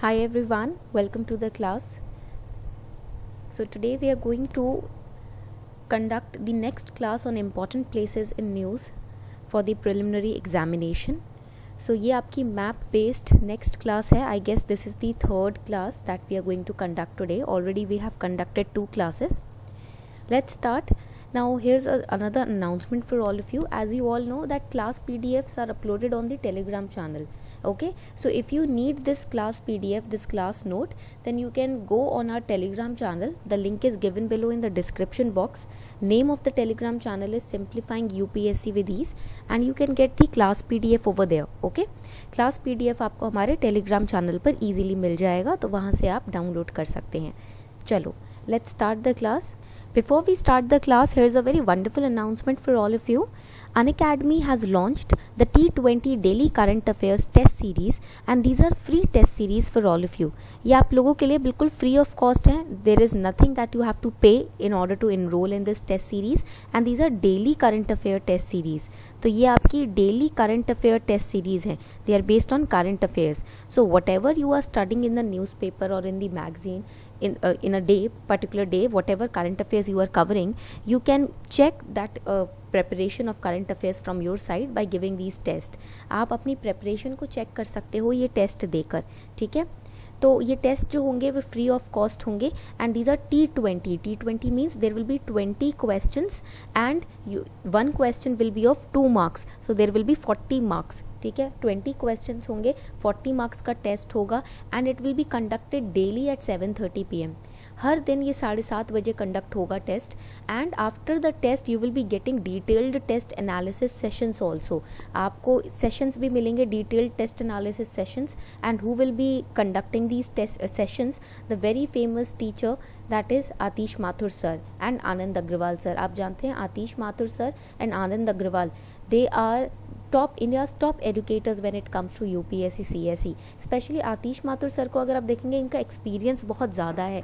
Hi everyone, welcome to the class. So today we are going to conduct the next class on important places in news for the preliminary examination. So ये आपकी map based next class है. I guess this is the third class that we are going to conduct today. Already we have conducted 2 classes. Let's start. Now here's another announcement for all of you. As you all know that class PDFs are uploaded on the Telegram channel. Okay, so if you need this class PDF, this class note, then you can go on our Telegram channel. The link is given below in the description box. Name of the Telegram channel is Simplifying UPSC with Ease and you can get the class PDF over there. Okay, class PDF आपको हमारे Telegram channel पर easily मिल जाएगा, तो वहाँ से आप download कर सकते हैं. चलो, let's start the class. Before we start the class, here's a very wonderful announcement for all of you. Unacademy has launched the T20 Daily Current Affairs Test Series and these are free test series for all of you. ये आप लोगों के लिए बिल्कुल free of cost है. There is nothing that you have to pay in order to enroll in this test series and these are daily current affair test series. तो ये आपकी daily current affair test series हैं. They are based on current affairs. So whatever you are studying in the newspaper or in the magazine, in a day, particular day, whatever current affairs you are covering, you can check that preparation of current affairs from your side by giving these tests. आप अपनी preparation को check कर सकते हो ये test देकर, ठीक है. तो ये टेस्ट जो होंगे वो फ्री ऑफ कॉस्ट होंगे and these are T20 means there will be 20 questions and 1 question will be of 2 marks, so there will be 40 marks. ठीक है, 20 क्वेश्चंस होंगे, 40 मार्क्स का टेस्ट होगा and it will be conducted daily at 7:30 PM. हर दिन ये 7:30 बजे conduct होगा test and after the test you will be getting detailed test analysis sessions also. आपको सेशंस भी मिलेंगे, detailed test analysis sessions, and who will be conducting these test sessions? The very famous teacher that is Atish Mathur sir and Anand Agarwal sir. आप जानते हैं Atish Mathur sir and Anand Agarwal, they are India's top educators when it comes to UPSC CSE. Specially Atish Mathur sir को अगर आप देखेंगे इनका experience बहुत ज़्यादा है,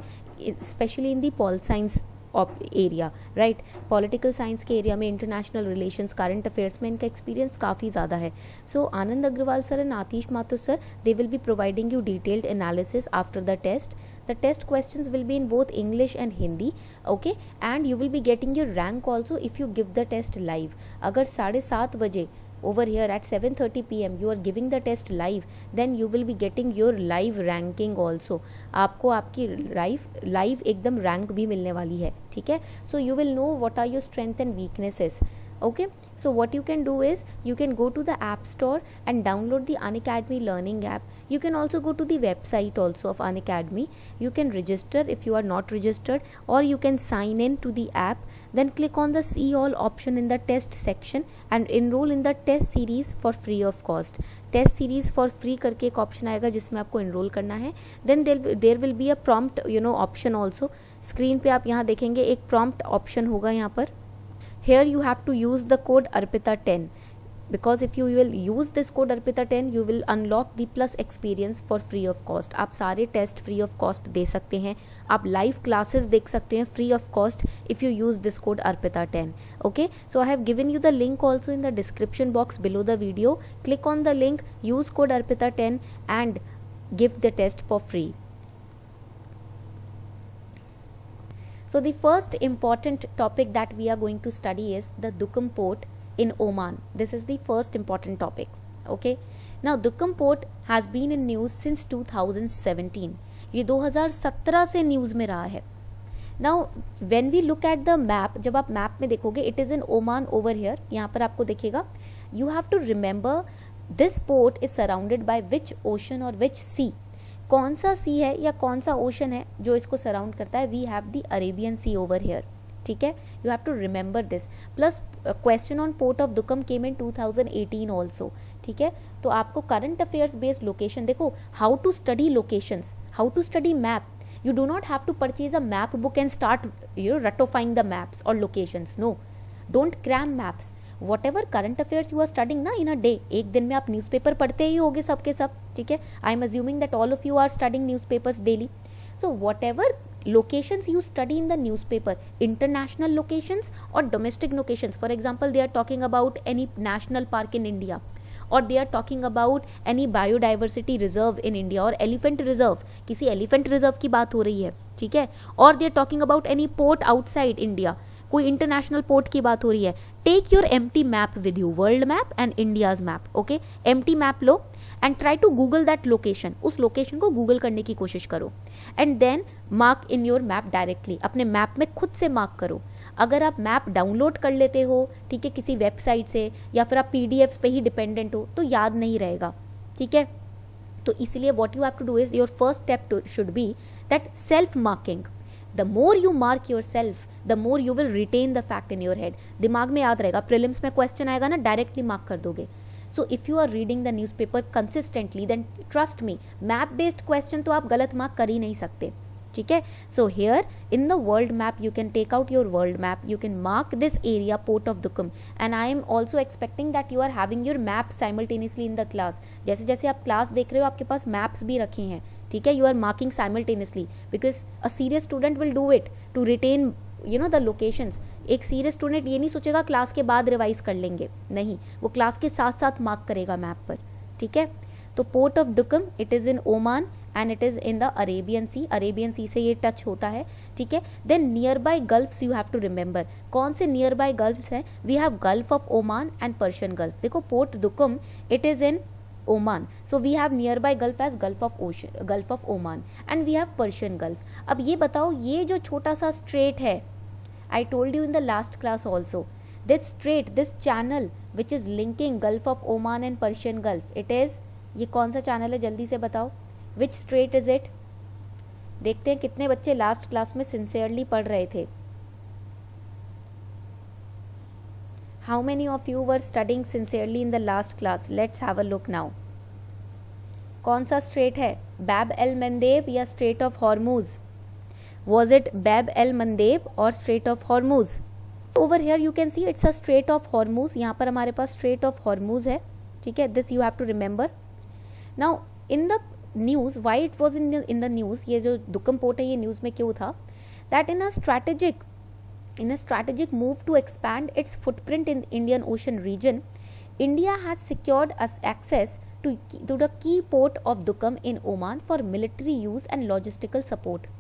specially in the pol science area, right. Political science के एरिया में, इंटरनेशनल रिलेशंस, करंट अफेयर्स में इनका एक्सपीरियंस काफ़ी ज़्यादा है. So Anand Agarwal sir and Atish Mathur sir, they will be providing you detailed analysis after the test. The test questions will be in both English and Hindi, okay, and you will be getting your rank also if you give the test live. अगर 7:30 बजे over here at 7:30 PM you are giving the test live, then you will be getting your live ranking also. आपको आपकी live एकदम rank भी मिलने वाली है, ठीक है. So you will know what are your strength and weaknesses. Okay, so what you can do is you can go to the app store and download the Unacademy learning app. You can also go to the website also of Unacademy. You can register if you are not registered, or you can sign in to the app, then click on the see all option in the test section and enroll in the test series for free of cost. Test series for free करके एक option आएगा जिसमें आपको enroll करना है. Then there will be a prompt option also. Screen पे आप यहाँ देखेंगे एक prompt option होगा यहाँ पर. Here you have to use the code ARPITA10 because if you will use this code ARPITA10 you will unlock the plus experience for free of cost. आप सारे टेस्ट free of cost दे सकते हैं, आप live classes देख सकते हैं free of cost if you use this code ARPITA10. Okay, so I have given you the link also in the description box below the video. Click on the link, use code ARPITA10 and give the test for free. So the first important topic that we are going to study is the Duqm Port in Oman. This is the first important topic. Okay. Now Duqm Port has been in news since 2017. ये 2017 से news में रहा है. Now when we look at the map, जब आप map में देखोगे it is in Oman over here. यहाँ पर आपको दिखेगा. You have to remember this port is surrounded by which ocean or which sea. कौन सा सी है या कौन सा ओशन है जो इसको सराउंड करता है? We have the Arabian Sea over here, ठीक है. You have to remember this. Plus question on port of Duqm came in 2018 also, ठीक है. तो आपको करंट अफेयर्स बेस्ड लोकेशन, देखो how to study locations, how to study map. You do not have to purchase a map book and start ratifying the maps or locations. No, don't cram maps. Whatever current affairs you are studying ना in a day, एक दिन में आप newspaper पढ़ते ही होगे सबके सब, ठीक है. I am assuming that all of you are studying newspapers daily. So whatever locations you study in the newspaper, international locations or domestic locations, for example they are talking about any national park in India और they are talking about any biodiversity reserve in India और elephant reserve, किसी elephant reserve की बात हो रही है, ठीक है, और they are talking about any port outside India, कोई इंटरनेशनल पोर्ट की बात हो रही है, take your empty map with you, world map and India's map, okay, empty map लो and try to Google that location, उस लोकेशन को Google करने की कोशिश करो and then mark in your map directly, अपने मैप में खुद से मार्क करो। अगर आप मैप डाउनलोड कर लेते हो, ठीक है, किसी वेबसाइट से, या फिर आप पीडीएफ्स पे ही डिपेंडेंट हो, तो याद नहीं रहेगा, ठीक है। तो इसलिए what you have to do is, your first step should be that self marking. The more you mark yourself, the more you will retain the fact in your head, दिमाग में याद रहेगा, प्रीलिम्स में question आएगा ना, directly mark कर दोगे। So if you are reading the newspaper consistently, then trust me, map based question तो आप गलत मार्क कर ही नहीं सकते, ठीक है। So here in the world map you can take out your world map, you can mark this area port of Duqm, and I am also expecting that you are having your map simultaneously in the class. जैसे जैसे आप class देख रहे हो आपके पास maps भी रखे हैं, ठीक है, you are marking simultaneously because a serious student will do it to retain you know the locations. एक सीरियस स्टूडेंट ये नहीं सोचेगा क्लास के बाद रिवाइज कर लेंगे, नहीं, वो क्लास के साथ साथ मार्क करेगा मैप पर, ठीक है। तो port of Duqm, it is in Oman and it is in the Arabian Sea, Arabian Sea से ये टच होता है, ठीक है। Then near by gulfs you have to remember, कौन से नियर बाय गल्फ्स हैं, we have Gulf of Oman and Persian Gulf. देखो port Duqm it is in Oman, so we have nearby Gulf as Gulf of Oman and we have Persian Gulf. अब ये बताओ, ये जो छोटा सा strait है, I told you in the last class also, this strait, this channel which is linking Gulf of Oman and Persian Gulf, it is, ये कौन सा चैनल है जल्दी से बताओ, which strait is it? देखते हैं कितने बच्चे लास्ट क्लास में सिंसियरली पढ़ रहे थे। How many of you were studying sincerely in the last class? Let's have a look now. कौन सा स्ट्रेट है, बैब एल मंदेब या strait of Hormuz? Was it Bab el Mandeb और strait of Hormuz? Over here you can see it's a strait of Hormuz. यहाँ पर हमारे पास straight of Hormuz है, ठीक है, this you have to remember. Now in the news, why it was in the news, ये जो Duqm port है ये न्यूज में क्यों था? That in a strategic move to expand its footprint in the Indian Ocean region, India has secured access to the key port of Duqm in Oman for military use and logistical support.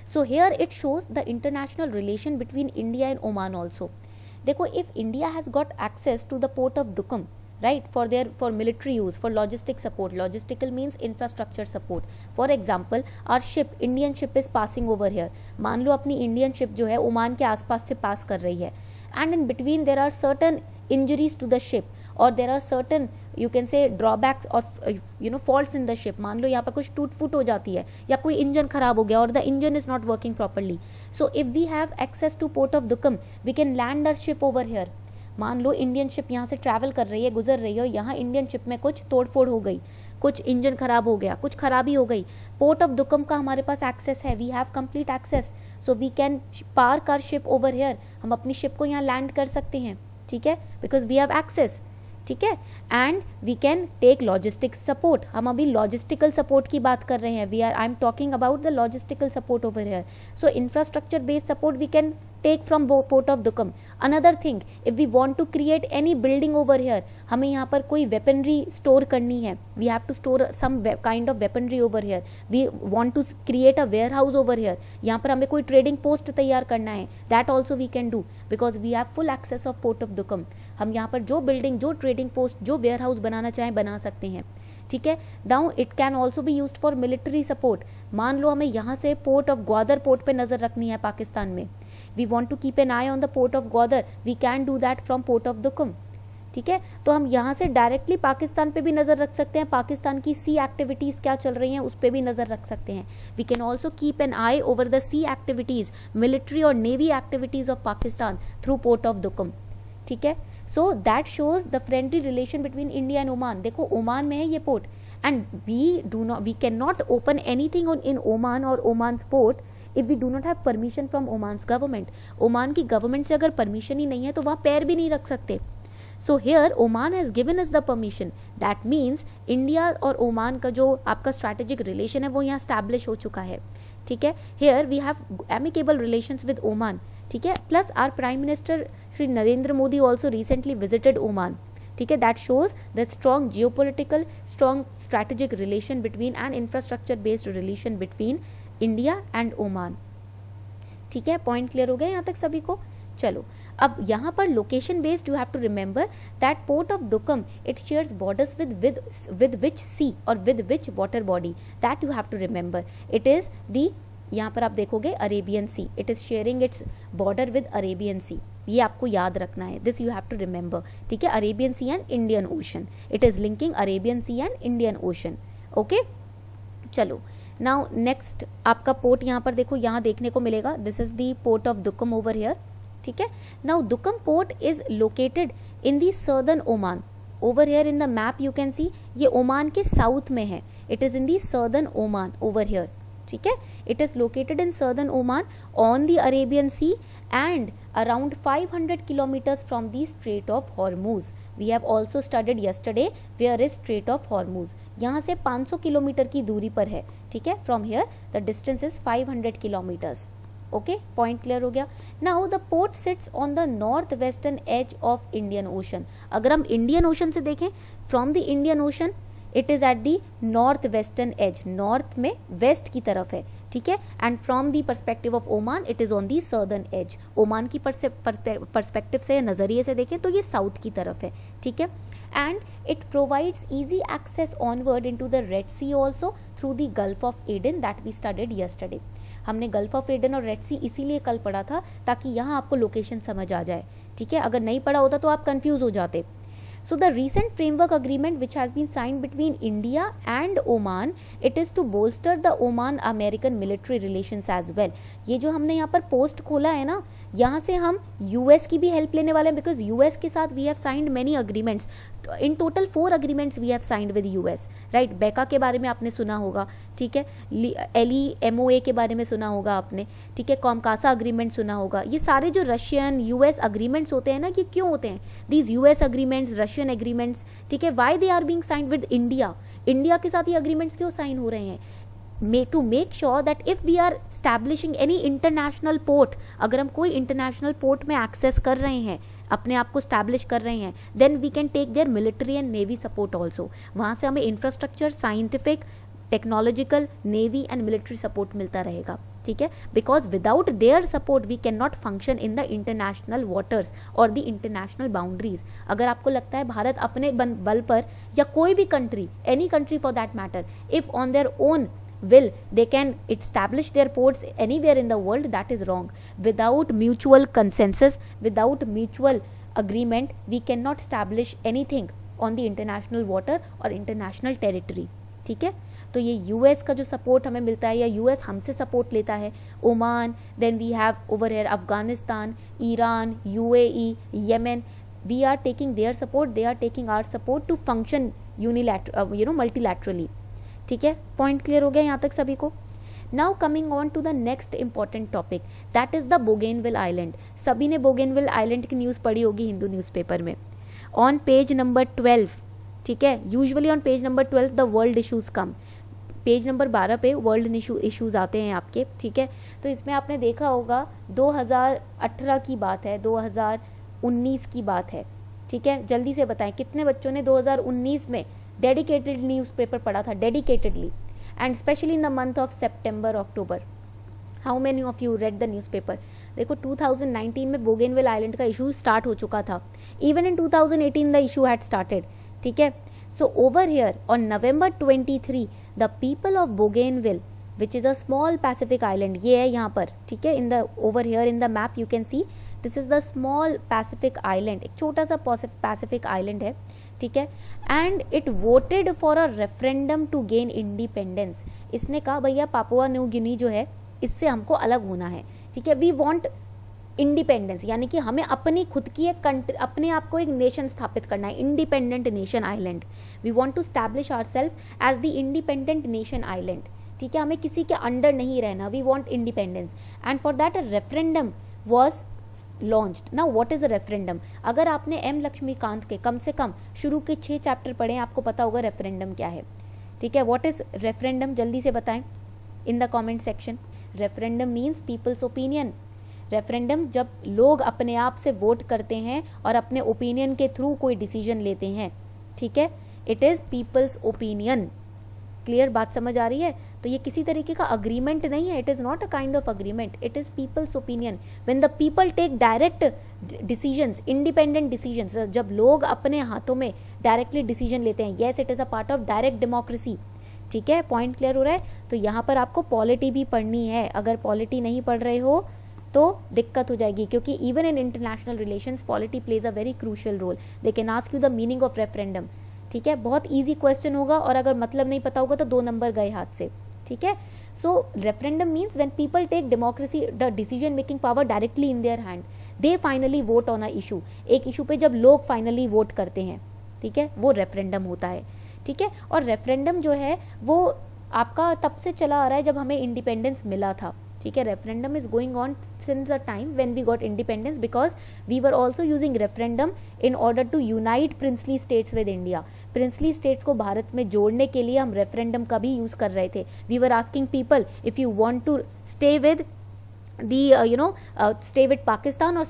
So here it shows the international relation between India and Oman also. देखो, if India has got access to the port of Duqm, right, for military use, for logistic support, logistical means infrastructure support. For example, our ship, Indian ship is passing over here. मान लो अपनी Indian ship जो है Oman के आसपास से पास कर रही है, and in between there are certain injuries to the ship, or there are certain you can say drawbacks or faults in the ship. मान लो यहाँ पर कुछ टूट फूट हो जाती है या कोई इंजन खराब हो गया और the engine is not working properly. So if we have access to port of Duqm, we can land our ship over here. मान लो इंडियन शिप यहाँ से ट्रैवल कर रही है, गुजर रही है, और यहाँ इंडियन शिप में कुछ तोड़फोड़ हो गई, कुछ इंजन खराब हो गया, कुछ खराबी हो गई, पोर्ट ऑफ दुकम का हमारे पास एक्सेस है, we have complete access, so we can park our ship over here, हम अपनी शिप को यहाँ लैंड कर सकते हैं, ठीक है, बिकॉज वी हैव एक्सेस, ठीक है, and we can take logistic support. हम अभी लॉजिस्टिकल सपोर्ट की बात कर रहे हैं, I am talking about the logistical support over here, so infrastructure based support we can take from port of Duqm. Another thing, if we want to create any building over here, हमें यहाँ पर कोई weaponry store करनी है, we have to store some kind of weaponry over here, we want to create a warehouse over here, यहाँ पर हमें कोई trading post तैयार करना है, that also we can do because we have full access of port of Duqm. हम यहाँ पर जो building, जो trading post, जो warehouse बनाना चाहें बना सकते हैं, ठीक है। Now it can also be used for military support. मान लो हमें यहाँ से पोर्ट ऑफ ग्वादर पोर्ट पे नजर रखनी है पाकिस्तान में, we want to keep an eye on the port of Gwadar, we can do that from port of Duqm, ठीक है। तो हम यहाँ से डायरेक्टली पाकिस्तान पे भी नजर रख सकते हैं, पाकिस्तान की सी एक्टिविटीज क्या चल रही हैं उस पर भी नजर रख सकते हैं। We can also keep an eye over the sea activities, military और navy activities of Pakistan through port of Duqm, ठीक है। So that shows the friendly relation between India and Oman. देखो ओमान में है ये port, and we can not open anything in Oman और Oman port if we do not have permission from Oman's government. Oman की government से अगर permission ही नहीं है तो वहाँ पैर भी नहीं रख सकते। So here Oman has given us the permission, that means India और ओमान का जो आपका स्ट्रैटेजिक रिलेशन है वो यहाँ स्टैब्लिश हो चुका है, ठीक है। Here we have amicable relations with Oman, ठीक है। Plus our prime minister Shri Narendra Modi also recently visited Oman, ठीक है, that shows the strong geopolitical, strong strategic relation between and infrastructure based relation between India and Oman. ठीक है, point clear हो गया यहाँ तक सभी को। चलो अब यहाँ पर location based you have to remember that port of Duqm it shares borders with which sea और with which water body, that you have to remember. It is the, यहाँ पर आप देखोगे Arabian Sea, it is sharing its border with Arabian Sea, ये आपको याद रखना है, this you have to remember. ठीक है, Arabian Sea and Indian Ocean, it is linking Arabian Sea and Indian Ocean. Okay, चलो नाउ नेक्स्ट आपका port यहाँ पर देखो, यहाँ देखने को मिलेगा, this is the port of Duqm over here. ठीक है, now Duqm port is located in the southern Oman, over here in the map you can see, ये ओमान के साउथ में है, it is in the southern Oman over here. ठीक है, it is located in southern Oman on the Arabian Sea and around 500 kilometers from the strait of Hormuz. We have also studied yesterday where is straight of Hormuz, यहाँ से 500 kilometre की दूरी पर है। ठीक है, from here the distance is 500 kilometers। Okay, point clear हो गया। Now the port sits on the north western edge of Indian Ocean, अगर हम इंडियन ओशन से देखें, from the Indian Ocean it is at the north western edge, north में west की तरफ है। ठीक है, and from the perspective of Oman it is on the southern edge, Oman की परस्पेक्टिव से, नजरिए से देखें तो ये साउथ की तरफ है। ठीक है, and it provides easy access onward into the Red Sea also through the Gulf of Aden that we studied yesterday. हमने गल्फ ऑफ एडन और रेड सी इसीलिए कल पढ़ा था ताकि यहाँ आपको लोकेशन समझ आ जाए। ठीक है, अगर नहीं पढ़ा होता तो आप कंफ्यूज हो जाते। So the recent framework agreement which has been signed between India and Oman, it is to bolster the Oman-American military relations as well. ये जो हमने यहाँ पर पोस्ट खोला है ना, यहाँ से हम यूएस की भी हेल्प लेने वाले हैं, बिकॉज यूएस के साथ we have signed many agreements, in total 4 agreements we have signed with US, right. BECA के बारे में आपने सुना होगा, ठीक है, LEMOA के बारे में सुना होगा आपने, ठीक है, कॉमकासा अग्रीमेंट सुना होगा। ये सारे जो रशियन यूएस अग्रीमेंट्स होते हैं ना, ये क्यों होते हैं, these US agreements, Russian agreements, ठीक है, why they are being signed with India, India के साथ ये अग्रीमेंट्स क्यों साइन हो रहे हैं, to make sure that if we are establishing any international port, अगर हम कोई इंटरनेशनल पोर्ट में एक्सेस कर रहे हैं, अपने आप को स्टैब्लिश कर रहे हैं, then we can take their military and navy support also. वहाँ से हमें infrastructure, scientific, technological, navy and military support मिलता रहेगा, ठीक है, because without their support we can not function in the international waters और द इंटरनेशनल बाउंड्रीज। अगर आपको लगता है भारत अपने बल पर, या कोई भी country, any country for that matter, if on their own will they can establish their ports anywhere in the world, that is wrong. Without mutual consensus, without mutual agreement, we cannot establish anything on the international water or international territory. ठीक है, तो ये US का जो support हमें मिलता है, या यूएस हमसे सपोर्ट लेता है, Oman, then we have over here Afghanistan, Iran, UAE, Yemen, we are taking their support, they are taking our support to function multilaterally. ठीक है, पॉइंट क्लियर हो गया यहाँ तक सभी को। Now coming on to the next important topic, that is the Bougainville island. सभी ने बोगेनविल आइलैंड की न्यूज़ पढ़ी होगी हिंदू न्यूज़पेपर में, ऑन पेज नंबर 12, ठीक है, usually on page number 12 the world issues come, page number 12 पे वर्ल्ड इशूज़ आते हैं आपके, ठीक है। तो इसमें आपने देखा होगा 2018 की बात है, 2019 की बात है, ठीक है, जल्दी से बताएं कितने बच्चों ने 2019 में डेडिकेटेड न्यूज़पेपर पढ़ा था, dedicatedly, and specially in the month of September, October. How many of you read the newspaper? देखो 2019 में बोगेनविल आइलैंड का इशू स्टार्ट हो चुका था, even in 2018 the issue had started, ठीक है। So over here on November 23 the people of Bougainville which is a small Pacific island, ये है यहाँ पर, ठीक है, in the over here in the map you can see this is the small Pacific island, एक छोटा सा Pacific island है, ठीक है, and it voted for a referendum to gain independence. इसने कहा भैया पापुआ न्यू गिनी जो है इससे हमको अलग होना है, ठीक है, वी वांट इंडिपेंडेंस, यानी कि हमें अपनी खुद की एक कंट्री, अपने आप को एक नेशन स्थापित करना है, independent nation island, we want to establish ourself as the independent nation island, ठीक है, हमें किसी के अंडर नहीं रहना, we want independence, and for that a referendum was launched. Now what is a referendum? अगर आपने एम लक्ष्मीकांत के कम से कम शुरू के 6 चैप्टर पढ़े, आपको पता होगा रेफरेंडम क्या है, ठीक है। व्हाट इज रेफरेंडम, जल्दी से बताएं in the comment section. Referendum means peoples opinion, referendum जब लोग अपने आप से वोट करते हैं और अपने ओपिनियन के थ्रू कोई डिसीजन लेते हैं, ठीक है, it is people's opinion. Clear बात समझ आ रही है? तो ये किसी तरीके का अग्रीमेंट नहीं है, it is not a kind of agreement, it is people's opinion. When the people take direct decisions, independent decisions, जब लोग अपने हाथों में डायरेक्टली डिसीजन लेते हैं, yes it is a part of direct democracy. ठीक है, पॉइंट क्लियर हो रहा है? तो यहाँ पर आपको पॉलिटी भी पढ़नी है, अगर पॉलिटी नहीं पढ़ रहे हो तो दिक्कत हो जाएगी, क्योंकि even in international relations polity plays a very crucial role. They can ask you the meaning of referendum, ठीक है, बहुत इजी क्वेश्चन होगा, और अगर मतलब नहीं पता होगा तो 2 नंबर गए हाथ से, ठीक है। So referendum means when people take democracy the decision making power directly in their hand, they finally vote on a issue. एक इशू पे जब लोग फाइनली वोट करते हैं, ठीक है, वो रेफरेंडम होता है, ठीक है। और रेफरेंडम जो है वो आपका तब से चला आ रहा है जब हमें इंडिपेंडेंस मिला था, ठीक है। Referendum is going on since the time when we got independence, because we were also using referendum in order to unite princely states with India. princely states को भारत में जोड़ने के लिए हम रेफरेंडम का भी यूज कर रहे थे। we were asking people if you want to stay with the stay with Pakistan or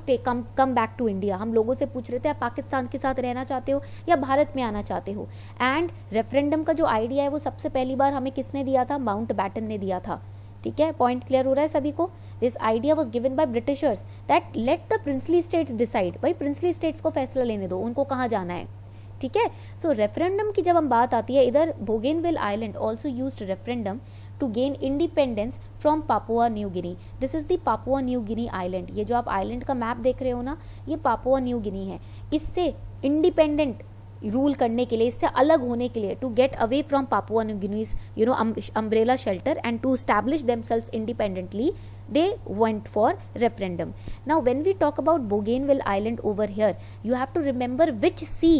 come back to India। हम लोगों से पूछ रहे थे आप पाकिस्तान के साथ रहना चाहते हो या भारत में आना चाहते हो। एंड रेफरेंडम का जो आइडिया है वो सबसे पहली बार हमें किसने दिया था? माउंट बैटन ने दिया था, ठीक है। पॉइंट क्लियर हो रहा है सभी को? This idea was given by Britishers that let the princely states decide. भाई प्रिंसली स्टेट्स को फैसला लेने दो, उनको कहाँ जाना है, ठीक है। सो रेफरेंडम की जब हम बात आती है, इधर Bougainville island also used referendum to gain independence from Papua New Guinea. This is the Papua New Guinea island. ये जो आप आइलैंड का मैप देख रहे हो ना, ये पापुआ न्यू गिनी है। इससे इंडिपेंडेंट रूल करने के लिए, इससे अलग होने के लिए, to get away from Papua New Guinea's umbrella shelter and to establish themselves independently, they went for referendum. Now when we talk about Bougainville Island over here, you have to remember which sea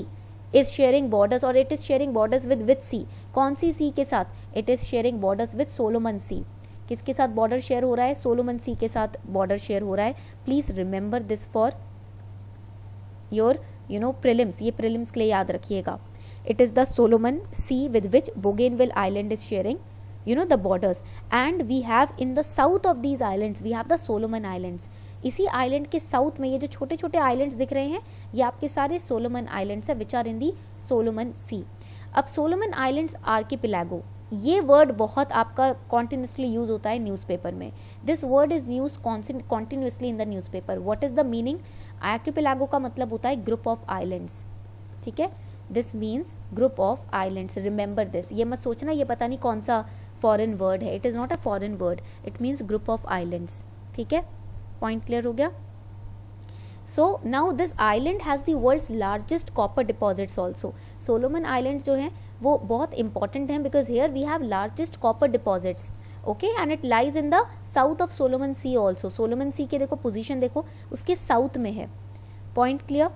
is sharing borders, or it is sharing borders with which sea? कौन सी sea के साथ? It is sharing borders with Solomon Sea। किसके साथ border share हो रहा है? Solomon Sea के साथ बॉर्डर शेयर हो रहा है। Please remember this for your prelims, ये प्रीलिम्स के लिए याद रखिएगा। It is the Solomon Sea with which Bougainville island is sharing the borders, and we have in the south of these islands we have the Solomon Islands। इसी island के south में ये जो छोटे छोटे आइलैंड्स दिख रहे हैं, ये आपके सारे सोलोमन आइलैंड्स है which are in the Solomon सी। अब सोलोमन आइलैंड्स आर्किपेलागो, ये वर्ड बहुत आपका कॉन्टिन्यूसली यूज होता है न्यूज़पेपर में। This word is use continuously in the newspaper. What is the meaning? Archipelago का मतलब होता है ग्रुप ऑफ आइलैंड्स, ठीक है। This means group of islands, remember this. ये मत सोचना ये पता नहीं कौन सा फॉरेन वर्ड है, it is not a foreign word, it means group of islands, ठीक है। पॉइंट क्लियर हो गया? So now this island has the world's largest copper deposits also. Solomon islands जो हैं वो बहुत इंपॉर्टेंट हैं because here we have largest copper deposits, okay, and it lies in the south of Solomon Sea also. Solomon Sea के देखो position देखो, उसके साउथ में है। Point clear?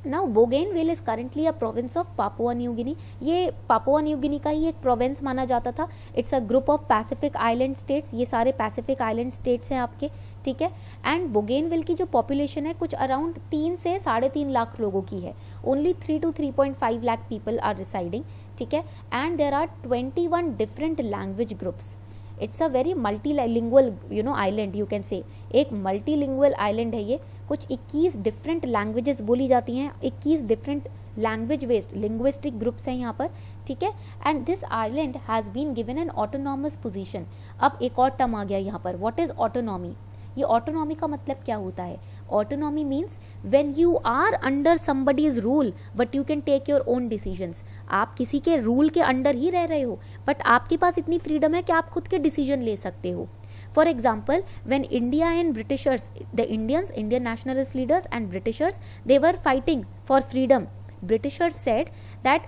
Now Bougainville is currently a province of Papua New Guinea। ये Papua New गिनी का ही एक प्रोविंस माना जाता था। It's a group of Pacific island states, ये सारे पैसिफिक आइलैंड स्टेट्स हैं आपके, ठीक है। एंड बोगेनविल की जो पॉपुलेशन है कुछ अराउंड 3 से 3.5 लाख लोगों की है। Only 3 to 3.5 lakh people are residing, ठीक है। And there are 21 different language groups. It's a very multilingual island, you can say. एक मल्टीलिंगुअल आइलैंड है ये। कुछ 21 डिफरेंट लैंग्वेजेस बोली जाती हैं, 21 different language based linguistic groups हैं यहाँ पर, ठीक है। And this island has been given an autonomous position. अब एक और टर्म आ गया यहाँ पर, व्हाट इज ऑटोनॉमी? ये ऑटोनॉमी का मतलब क्या होता है? Autonomy means when you are under somebody's rule but you can take your own decisions. आप किसी के रूल के अंडर ही रह रहे हो बट आपके पास इतनी फ्रीडम है कि आप खुद के डिसीजन ले सकते हो। For example, when India and Britishers, the Indians, Indian nationalist leaders and Britishers, they were fighting for freedom. Britishers said that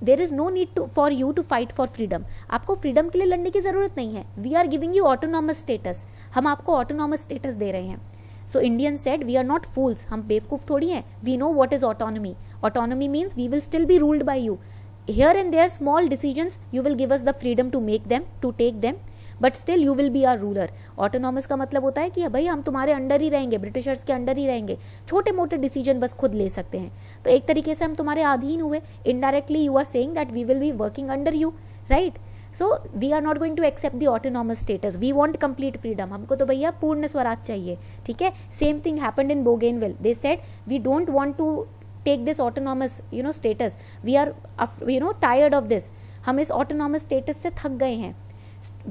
there is no need for you to fight for freedom. आपको freedom के लिए लड़ने की जरूरत नहीं है। We are giving you autonomous status. हम आपको autonomous status दे रहे हैं। So Indians said we are not fools. हम बेवकूफ थोड़ी हैं। We know what is autonomy. Autonomy means we will still be ruled by you. Here and there small decisions you will give us the freedom to make them, to take them. But still you will be our ruler. Autonomous का मतलब होता है कि भाई हम तुम्हारे under ही रहेंगे, Britishers के अंडर ही रहेंगे, छोटे मोटे डिसीजन बस खुद ले सकते हैं। तो एक तरीके से हम तुम्हारे अधीन हुए। Indirectly you are saying that we will be working under you, right. So we are not going to accept the autonomous status, we want complete freedom, हमको तो भैया पूर्ण स्वराज चाहिए, ठीक है. Same thing happened in Bougainville, they said we don't want to take this autonomous status, we are tired of this, हम इस ऑटोनॉमस स्टेटस से थक गए हैं.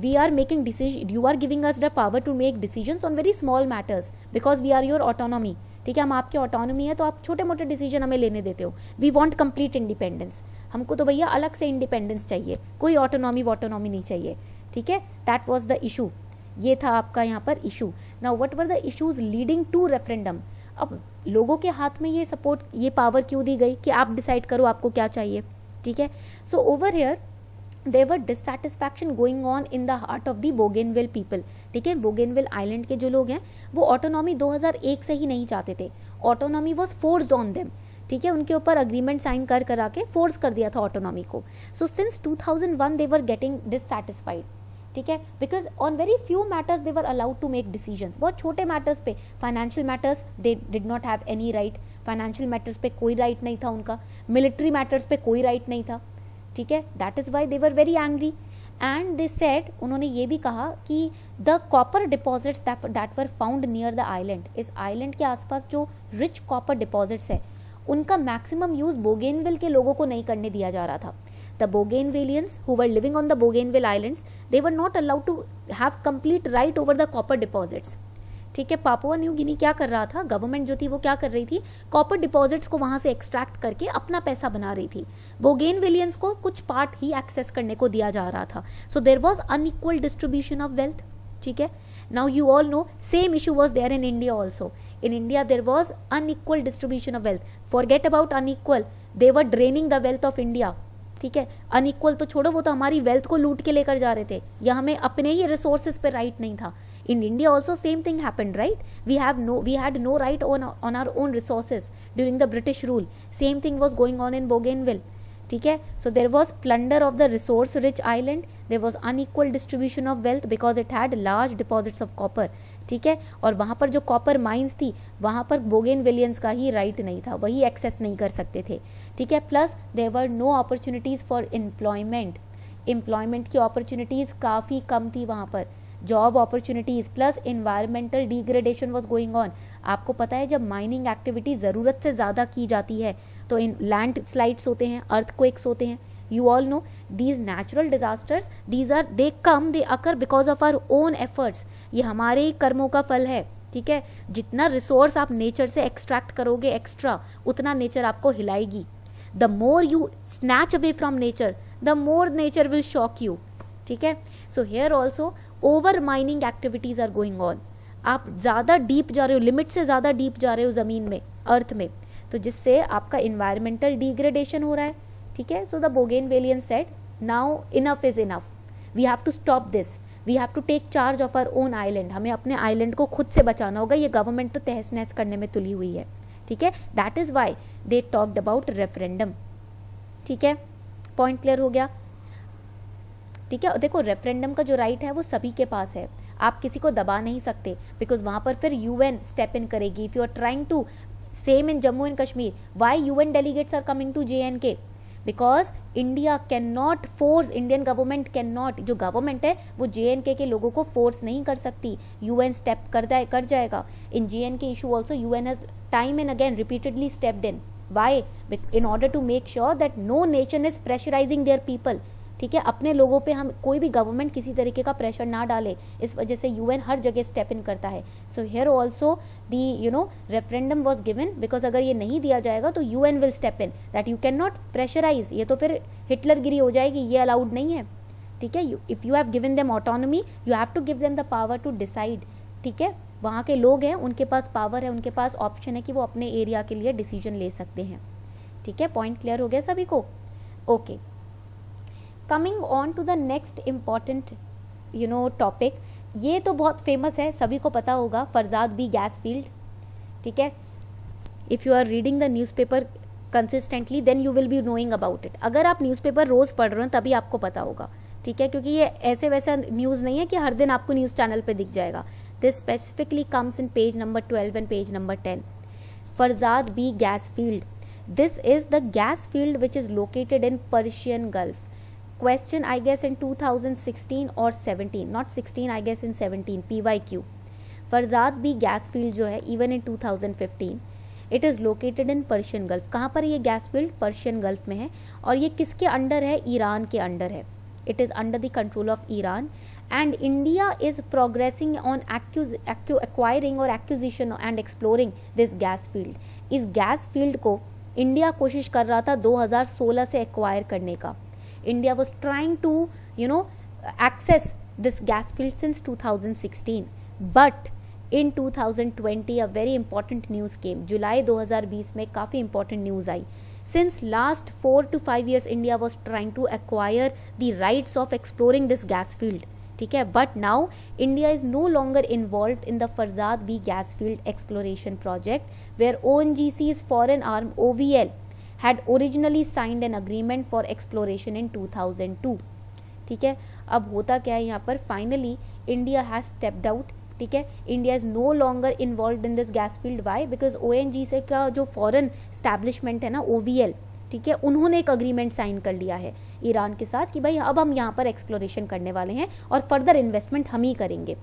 We are making decision, you are giving us the power to make decisions on very small matters because we are your autonomy, ठीक है, हम आपकी ऑटोनॉमी है तो आप छोटे मोटे डिसीजन हमें लेने देते हो. वी वांट कंप्लीट इंडिपेंडेंस, हमको तो भैया अलग से इंडिपेंडेंस चाहिए, कोई ऑटोनॉमी वॉटोनॉमी नहीं चाहिए, ठीक है. दैट वाज द इशू, ये था आपका यहाँ पर issue. Now what were the issues leading to referendum. अब लोगों के हाथ में ये सपोर्ट, ये पावर क्यों दी गई कि आप डिसाइड करो आपको क्या चाहिए, ठीक है. So over here there were dissatisfaction going on in the heart of the Bougainville people, ठीक है. बोगेनविल आइलैंड के जो लोग हैं वो ऑटोनॉमी 2001 से ही नहीं चाहते थे, autonomy was forced on them, ठीक है, उनके ऊपर अग्रीमेंट साइन करा के फोर्स कर दिया था ऑटोनॉमी को. So since 2001 they were getting dissatisfied, ठीक है, because on very few matters they were allowed to make decisions. बहुत छोटे मैटर्स पे, financial matters they did not have any right, financial matters पे कोई राइट नहीं था उनका, मिलिट्री मैटर्स पे कोई राइट नहीं था, ठीक है. That is why they were very angry and they said, उन्होंने ये भी कहा कि the copper deposits that were found near the island, इस आइलैंड के आसपास जो रिच कॉपर डिपॉजिट्स है उनका मैक्सिमम यूज बोगेनविल के लोगों को नहीं करने दिया जा रहा था. The Bougainvilleans who were living on the Bougainville islands they were not allowed to have complete right over the copper deposits, ठीक है. पापुआ न्यू गिनी क्या कर रहा था, गवर्नमेंट जो थी वो क्या कर रही थी, कॉपर डिपॉजिट्स को वहां से एक्सट्रैक्ट करके अपना पैसा बना रही थी. बोगेनविलियंस को कुछ पार्ट ही एक्सेस करने को दिया जा रहा था. So there was unequal distribution of wealth, ठीक है. Now you all know same issue was there in India also. In India there was unequal distribution of wealth. Forget about unequal, they were draining the wealth of India, ठीक है. Unequal तो छोड़ो, वो तो हमारी wealth को लूट के लेकर जा रहे थे, या हमें अपने ही रिसोर्सेज पे राइट नहीं था. In India also same thing happened, right? We had no right on our own resources during the British rule. Same thing was going on in Bougainville, ठीक है. So there was plunder of the resource rich island, there was unequal distribution of wealth because it had large deposits of copper, ठीक है. और वहाँ पर जो copper mines थी वहाँ पर बोगेनविलियंस का ही राइट नहीं था, वही एक्सेस नहीं कर सकते थे, ठीक है. Plus there were no opportunities for employment, employment की अपॉर्चुनिटीज काफ़ी कम थी वहाँ पर, job opportunities. Plus environmental degradation was going on. आपको पता है जब माइनिंग एक्टिविटी ज़रूरत से ज़्यादा की जाती है तो इन लैंड स्लाइड्स होते हैं, अर्थक्वेक्स होते हैं. You all know these natural disasters, they occur because of our own efforts. ये हमारे ही कर्मों का फल है, ठीक है. जितना रिसोर्स आप नेचर से एक्सट्रैक्ट करोगे एक्स्ट्रा, उतना नेचर आपको हिलाएगी. The more you snatch away from nature, the more nature will shock you, ठीक है. So here also over mining activities are going on. आप ज़्यादा डीप जा रहे हो, लिमिट से ज़्यादा डीप जा रहे हो ज़मीन में, अर्थ में, तो जिससे आपका इन्वायरमेंटल डिग्रेडेशन हो रहा है, ठीक है. So the Bougainvillean said now enough is enough, we have to stop this, we have to take charge of our own island. हमें अपने आइलैंड को खुद से बचाना होगा, ये गवर्नमेंट तो तहस नहस करने में तुली हुई है, ठीक है. That is why they talked about referendum, ठीक है. पॉइंट क्लियर हो गया, ठीक है. देखो रेफरेंडम का जो राइट है वो सभी के पास है, आप किसी को दबा नहीं सकते, बिकॉज वहां पर फिर यूएन स्टेप इन करेगी. If you are trying to same in Jammu and Kashmir, why UN delegates are coming to JNK, because India can not force, Indian government can not, जो गवर्नमेंट है वो JNK के लोगों को फोर्स नहीं कर सकती, यूएन स्टेप कर जाएगा. In JNK issue also UN has time and again repeatedly stepped in. Why? In order to make sure that no nation is pressurising their people, ठीक है. अपने लोगों पे हम कोई भी गवर्नमेंट किसी तरीके का प्रेशर ना डाले, इस वजह से यूएन हर जगह स्टेप इन करता है. So here also the referendum was given, because अगर ये नहीं दिया जाएगा तो UN will step in, that you can not pressurise. ये तो फिर हिटलरगिरी हो जाएगी, ये अलाउड नहीं है, ठीक है. If you have given them autonomy, you have to give them the power to decide, ठीक है. वहाँ के लोग हैं, उनके पास पावर है, उनके पास ऑप्शन है कि वो अपने एरिया के लिए डिसीजन ले सकते हैं, ठीक है. पॉइंट क्लियर हो गया सभी को? Okay. Coming on to the next important topic, ये तो बहुत फेमस है, सभी को पता होगा, फरजाद बी गैस फील्ड, ठीक है. If you are reading the newspaper consistently then you will be knowing about it. अगर आप न्यूज़पेपर रोज़ पढ़ रहे हो तभी आपको पता होगा, ठीक है, क्योंकि ये ऐसे वैसा न्यूज़ नहीं है कि हर दिन आपको न्यूज़ चैनल पे दिख जाएगा. This specifically comes in page number 12 and page number 10. Farzad B gas field, this is the gas field which is located in Persian Gulf. question I guess in 2016 or 17, not 16, I guess in 17, PYQ. Farzad B gas field जो है even in 2015, it is located in Persian Gulf. कहाँ पर ये gas field? Persian gulf में है. और ये किसके अंडर है? ईरान के अंडर है. It is under the control of Iran and India is progressing on acquiring और acquisition and exploring this gas field. इस गैस फील्ड को इंडिया कोशिश कर रहा था 2016 से एक्वायर करने का. India was trying to access this gas field since 2016, but in 2020 a very important news came. जुलाई 2020 में काफ़ी इंपॉर्टेंट न्यूज़ आई. Since last 4 to 5 years India was trying to acquire the rights of exploring this gas field. ठीक है, but now India is no longer involve in the Farzad B gas field exploration project where ONGC's foreign arm OVL had originally signed an agreement for exploration in 2002. ठीक है, अब होता क्या है यहाँ पर? Finally India has stepped out. ठीक है, India is no longer involve in this gas field. Why? Because ONGC का जो फॉरेन स्टैब्लिशमेंट है ना, OVL, ठीक है, उन्होंने एक अग्रीमेंट साइन कर लिया है ईरान के साथ कि भाई अब हम यहाँ पर एक्सप्लोरेशन करने वाले हैं और फर्दर इन्वेस्टमेंट हम ही करेंगे.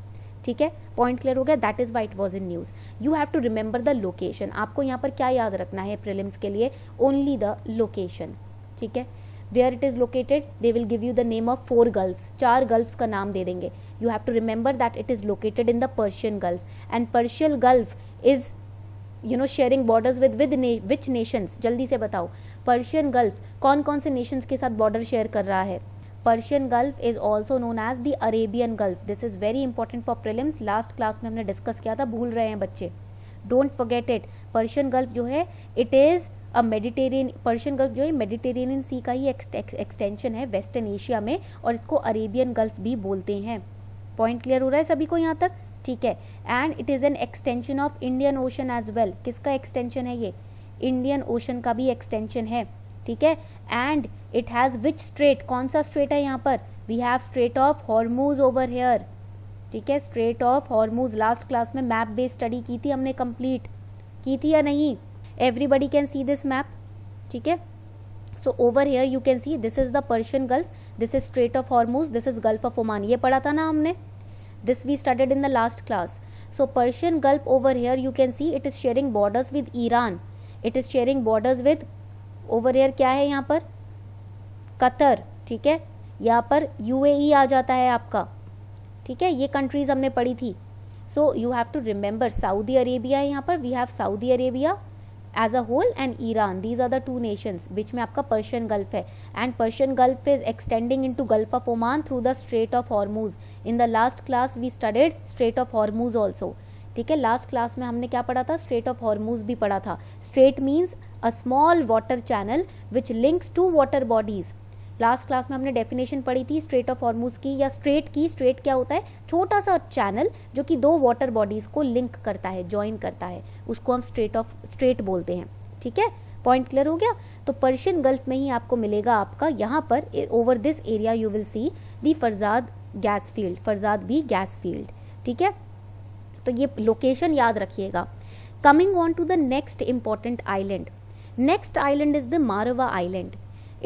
ठीक है, पॉइंट क्लियर हो गया? That is why it was in news. You have to remember the location. आपको यहाँ पर क्या याद रखना है प्रीलिम्स के लिए? Only the location. ठीक है, where it is located, they will give you the name of 4 gulfs. 4 gulfs का नाम दे देंगे. You have to remember that it is located in the Persian Gulf and Persian Gulf is sharing borders with which nations? जल्दी से बताओ. Persian gulf कौन कौन से नेशंस के साथ बॉर्डर शेयर कर रहा है? Persian Gulf is also known as the Arabian Gulf. This is very important for prelims. Last class में हमने डिस्कस किया था, भूल रहे हैं बच्चे, don't forget it. Persian Gulf जो है it is a Mediterranean. Persian Gulf जो है मेडिटेरियन सी का ही एक्सटेंशन है वेस्टर्न एशिया में, और इसको अरेबियन गल्फ भी बोलते हैं. पॉइंट क्लियर हो रहा है सभी को यहाँ तक? ठीक है, and it is an extension of Indian Ocean as well. किसका एक्सटेंशन है ये? इंडियन ओशन का भी एक्सटेंशन है. ठीक है, and it has which strait? कौन सा स्ट्रेट है यहाँ पर? We have Strait of Hormuz over here. ठीक है, Strait of Hormuz. Last class में मैप बेस्ड स्टडी की थी हमने, कंप्लीट की थी या नहीं? Everybody can see this map. ठीक है, so over here you can see this is the Persian Gulf, this is straight of Hormuz, this is Gulf of Oman. ये पढ़ा था ना हमने, this we studied in the last class. So Persian Gulf over here you can see it is sharing borders with Iran. It is sharing borders with over here क्या है यहाँ पर? Qatar. ठीक है, यहाँ पर UAE आ जाता है आपका. ठीक है, ये कंट्रीज हमने पढ़ी थी. So you have to remember Saudi Arabia है यहाँ पर. We have Saudi Arabia as a whole and Iran. These are the 2 nations. बीच में आपका पर्शियन गल्फ है, and Persian Gulf is extending into Gulf of Oman through the Strait of Hormuz. In the last class we studied Strait of Hormuz also. ठीक है, last class में हमने क्या पढ़ा था? स्ट्रेट ऑफ हॉर्मूज भी पढ़ा था. Strait means a small water channel which links two water bodies. Last class में हमने डेफिनेशन पढ़ी थी स्ट्रेट ऑफ हॉर्मूज की या स्ट्रेट की. स्ट्रेट क्या होता है? छोटा सा चैनल जो कि 2 वाटर बॉडीज को लिंक करता है, ज्वाइन करता है, उसको हम स्ट्रेट बोलते हैं. ठीक है, पॉइंट क्लियर हो गया? तो पर्शियन गल्फ में ही आपको मिलेगा आपका यहाँ पर over this area you will see the Farzad gas field, Farzad B gas field. ठीक है, तो ये लोकेशन याद रखिएगा. Coming on to the next important island. Next island is the Marawah island.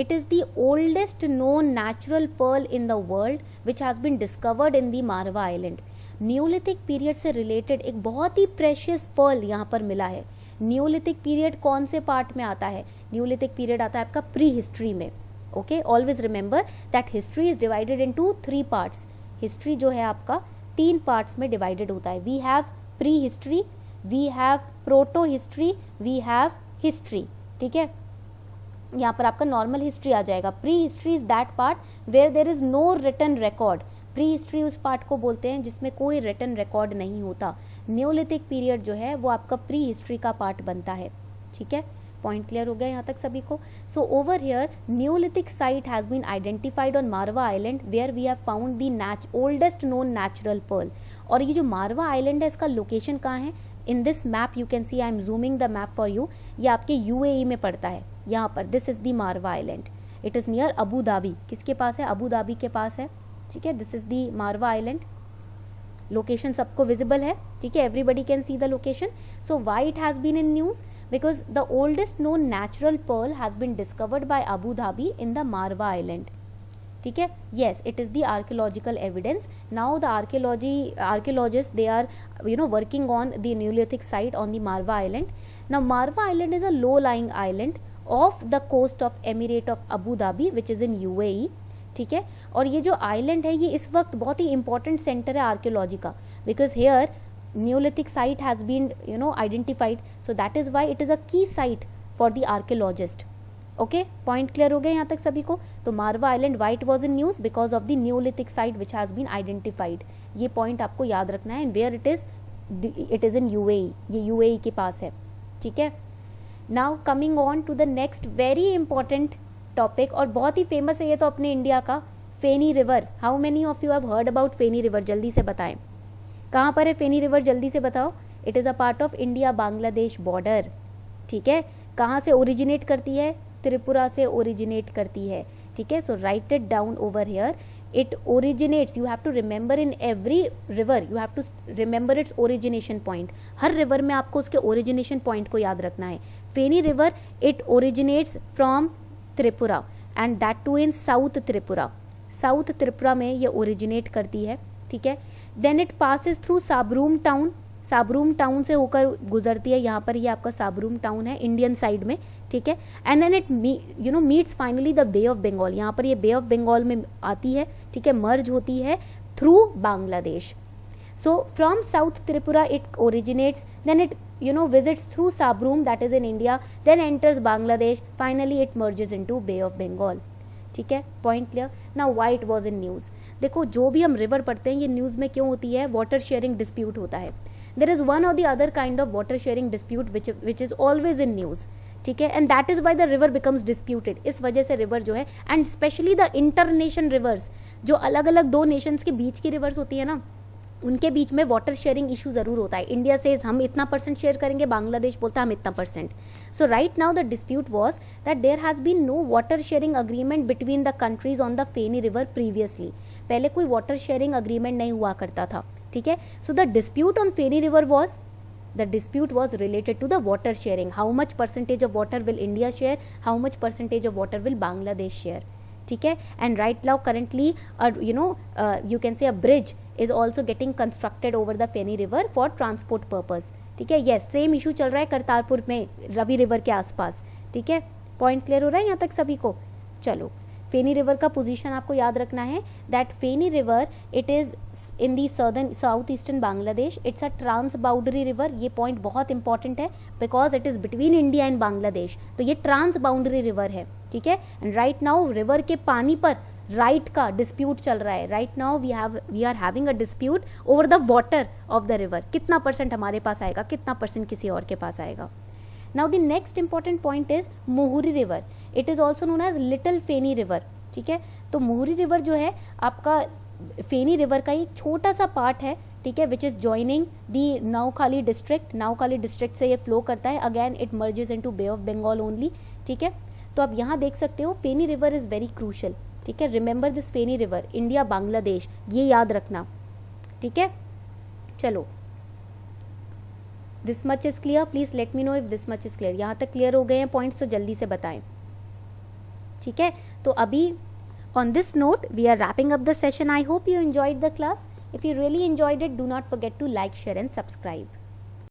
It is the oldest known natural pearl in the world which has been discovered in the Marwa Island. Neolithic period से related एक बहुत ही precious Perl यहाँ पर मिला है. Neolithic period कौन से part में आता है? न्यूलिथिक पीरियड आता है आपका प्री हिस्ट्री में. Okay, always remember that history is divided into 3 parts. History जो है आपका 3 पार्ट्स में डिवाइडेड होता है. We have prehistory, we have protohistory, we have history. ठीक है, यहाँ पर आपका नॉर्मल हिस्ट्री आ जाएगा. Prehistory is that part where there is no written record. Prehistory उस पार्ट को बोलते हैं जिसमें कोई रिटन रिकॉर्ड नहीं होता. न्यूलिथिक पीरियड जो है वो आपका प्री हिस्ट्री का पार्ट बनता है. ठीक है, पॉइंट क्लियर हो गया यहाँ तक सभी को? So over here neolithic site has been identified on Marawah island where we have found the oldest known natural pearl. और ये जो मारवा आइलैंड है इसका लोकेशन कहाँ है? In this map you can see, I am zooming the map for you. ये आपके UAE में पड़ता है. यहाँ पर this is the Marawah island. It is near Abu Dhabi. किसके पास है? अबू धाबी के पास है. ठीक है, this is the Marawah island. Location सबको विजिबल है. ठीक है, everybody can see the location. So why it has been in news? Because the oldest known natural pearl has been discovered by Abu Dhabi in the Marawah island. ठीक है, yes, it is the archaeological evidence. Now the archaeologists, they are working on the Neolithic site on the Marwa Island. Now Marwa Island is a low-lying island off the coast of Emirate of Abu Dhabi, which is in UAE. ठीक है, और ये जो island है ये इस वक्त बहुत ही इंपॉर्टेंट सेंटर है आर्कियोलॉजी का, because here Neolithic site has been identified, so that is why it is a key site for the archaeologist. Okay, point clear हो गया यहाँ तक सभी को. तो Marawah island white was in news because of the neolithic site which has been identified. ये point आपको याद रखना है. Where it is in UAE, ये यूएई के पास है. ठीक है, now coming on to the next very important topic, और बहुत ही फेमस है ये तो अपने इंडिया का, Feni river. How many of you have heard about Feni river? जल्दी से बताएं कहाँ पर है फेनी रिवर, जल्दी से बताओ. It is a part of India Bangladesh border. ठीक है, कहाँ से ओरिजिनेट करती है? त्रिपुरा से ओरिजिनेट करती है. ठीक है, so write it down over here. It originates, you have to remember in every river, you have to remember its origination point. हर रिवर में आपको उसके ओरिजिनेशन पॉइंट को याद रखना है. Feni river, it originates from Tripura and that too in south Tripura. South Tripura में ये ओरिजिनेट करती है. ठीक है, then it passes through Sabroom town. Sabroom town से होकर गुजरती है. यहाँ पर ये आपका साबरूम टाउन है इंडियन साइड में. ठीक है, and then it meets finally the bay of Bengal. यहाँ पर ये बे ऑफ बंगाल में आती है. ठीक है, मर्ज होती है through Bangladesh. So from south Tripura it originates, then it visits through Sabroom, that is in India, then enters Bangladesh, finally it merges into Bay of Bengal. ठीक है, point clear. Now why it was in news. देखो जो भी हम river पढ़ते हैं ये news में क्यों होती है? वाटर शेयरिंग डिस्प्यूट होता है. देयर इज वन और the other kind of water sharing dispute which is always in news. ठीक है, and that is why the river becomes disputed. इस वजह से रिवर जो है, एंड स्पेशली द इंटरनेशन रिवर्स, जो अलग अलग दो नेशंस के बीच की रिवर्स होती है ना, उनके बीच में वाटर शेयरिंग इशू जरूर होता है. इंडिया से हम इतना % शेयर करेंगे, बांग्लादेश बोलता है हम इतना %. So right now the dispute was that there has been no water sharing agreement between the countries on the Feni river previously. पहले कोई वाटर शेयरिंग अग्रीमेंट नहीं हुआ करता था. ठीक है, so the dispute on Feni river was, the dispute was related to the water sharing. How much % of water will India share? How much % of water will Bangladesh share? ठीक है, and right now currently you can say a bridge is also getting constructed over the Feni river for transport purpose. ठीक है, yes, same issue चल रहा है करतारपुर में Ravi river के आसपास. ठीक है, पॉइंट क्लियर हो रहा है यहाँ तक सभी को? चलो, फेनी रिवर का पोजीशन आपको याद रखना है. That Feni river it is in the southern south eastern Bangladesh. It's a trans boundary river. ये पॉइंट बहुत इंपॉर्टेंट है because it is between India and Bangladesh. तो ये ट्रांस बाउंड्री रिवर है. ठीक है, एंड राइट नाउ रिवर के पानी पर राइट का डिस्प्यूट चल रहा है. Right now we are having a dispute over the water of the river. कितना % हमारे पास आएगा, कितना % किसी और के पास आएगा. Now the next important point is Muhuri river. It is also known as little Feni river. ठीक है, तो मोहरी रिवर जो है आपका फेनी रिवर का एक छोटा सा पार्ट है. ठीक है, which is joining the Noakhali district. Noakhali district से ये फ्लो करता है. Again it merges into bay of Bengal only. ठीक है, तो आप यहाँ देख सकते हो Feni river is very crucial. ठीक है, remember this Feni river, India Bangladesh, ये याद रखना. ठीक है, चलो, this much is clear. Please let me know if this much is clear. यहाँ तक क्लियर हो गए हैं पॉइंट्स तो जल्दी से बताएं. ठीक है, तो अभी on this note we are wrapping up the session. I hope you enjoyed the class. If you really enjoyed it, do not forget to like, share and subscribe.